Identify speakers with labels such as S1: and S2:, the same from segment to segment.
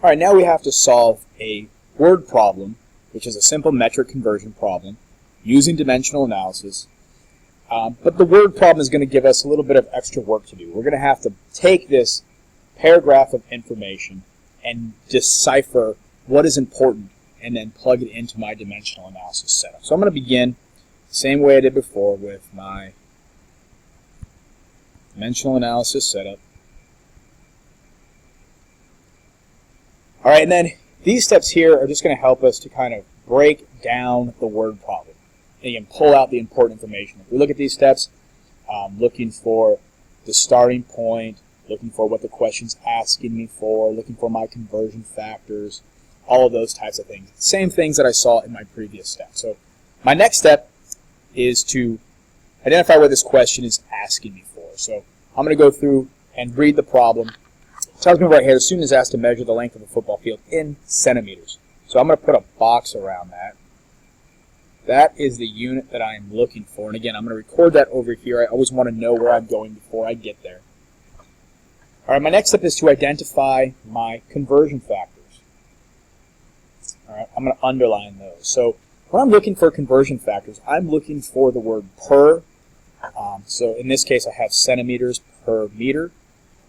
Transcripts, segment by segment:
S1: All right, now we have to solve a word problem, which is a simple metric conversion problem using dimensional analysis. But the word problem is going to give us a little bit of extra work to do. We're going to have to take this paragraph of information and decipher what is important and then plug it into my dimensional analysis setup. So I'm going to begin the same way I did before with my dimensional analysis setup. All right, and then these steps here are just going to help us to kind of break down the word problem. And you can pull out the important information. If we look at these steps, looking for the starting point, looking for what the question's asking me for, looking for my conversion factors, all of those types of things. Same things that I saw in my previous step. So my next step is to identify what this question is asking me for. So I'm going to go through and read the problem. It tells me right here, the student is asked to measure the length of a football field in centimeters. So I'm going to put a box around that. That is the unit that I am looking for. And again, I'm going to record that over here. I always want to know where I'm going before I get there. All right, my next step is to identify my conversion factors. All right, I'm going to underline those. So when I'm looking for conversion factors, I'm looking for the word per. So in this case, I have centimeters per meter.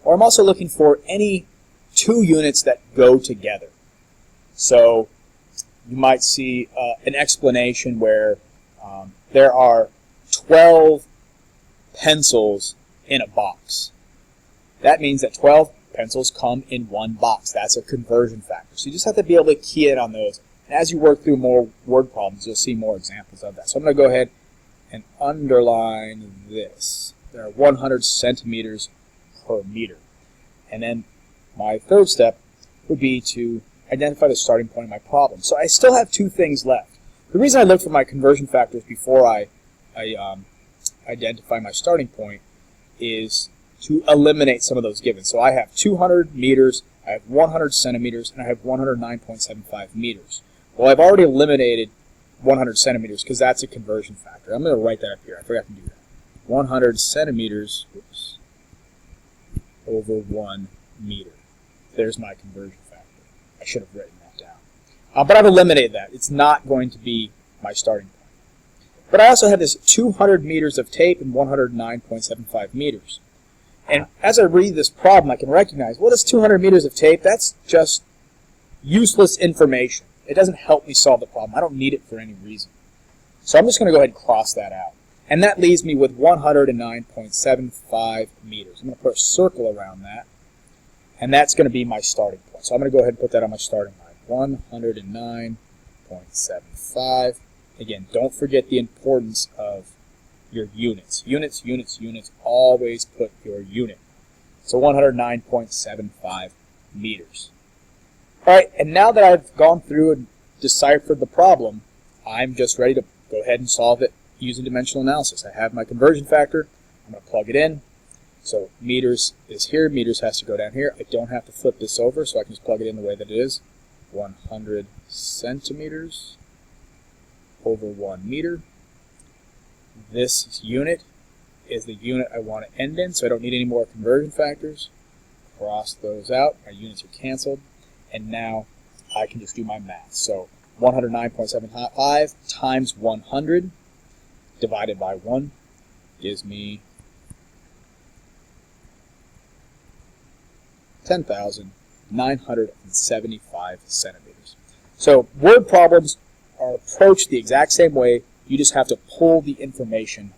S1: Or I'm also looking for any two units that go together. So you might see an explanation where there are 12 pencils in a box. That means that 12 pencils come in one box. That's a conversion factor. So you just have to be able to key in on those. And as you work through more word problems, you'll see more examples of that. So I'm going to go ahead and underline this. There are 100 centimeters per meter. And then my third step would be to identify the starting point of my problem. So I still have two things left. The reason I look for my conversion factors before I identify my starting point is to eliminate some of those given. So I have 200 meters, I have 100 centimeters, and I have 109.75 meters. Well, I've already eliminated 100 centimeters because that's a conversion factor. I'm going to write that up here. I forgot to do that. 100 centimeters over 1 meter. There's my conversion factor. I should have written that down. But I've eliminated that. It's not going to be my starting point. But I also have this 200 meters of tape and 109.75 meters. And as I read this problem, I can recognize, well, this 200 meters of tape, that's just useless information. It doesn't help me solve the problem. I don't need it for any reason. So I'm just going to go ahead and cross that out. And that leaves me with 109.75 meters. I'm going to put a circle around that. And that's going to be my starting point. So I'm going to go ahead and put that on my starting line. 109.75. Again, don't forget the importance of your units. Units, units, units. Always put your unit. So 109.75 meters. All right, and now that I've gone through and deciphered the problem, I'm just ready to go ahead and solve it using dimensional analysis. I have my conversion factor. I'm going to plug it in. So meters is here. Meters has to go down here. I don't have to flip this over, so I can just plug it in the way that it is. 100 centimeters over 1 meter. This unit is the unit I want to end in, so I don't need any more conversion factors. Cross those out. My units are canceled. And now I can just do my math. So 109.75 times 100 divided by 1 gives me 10,975 centimeters. So word problems are approached the exact same way. You just have to pull the information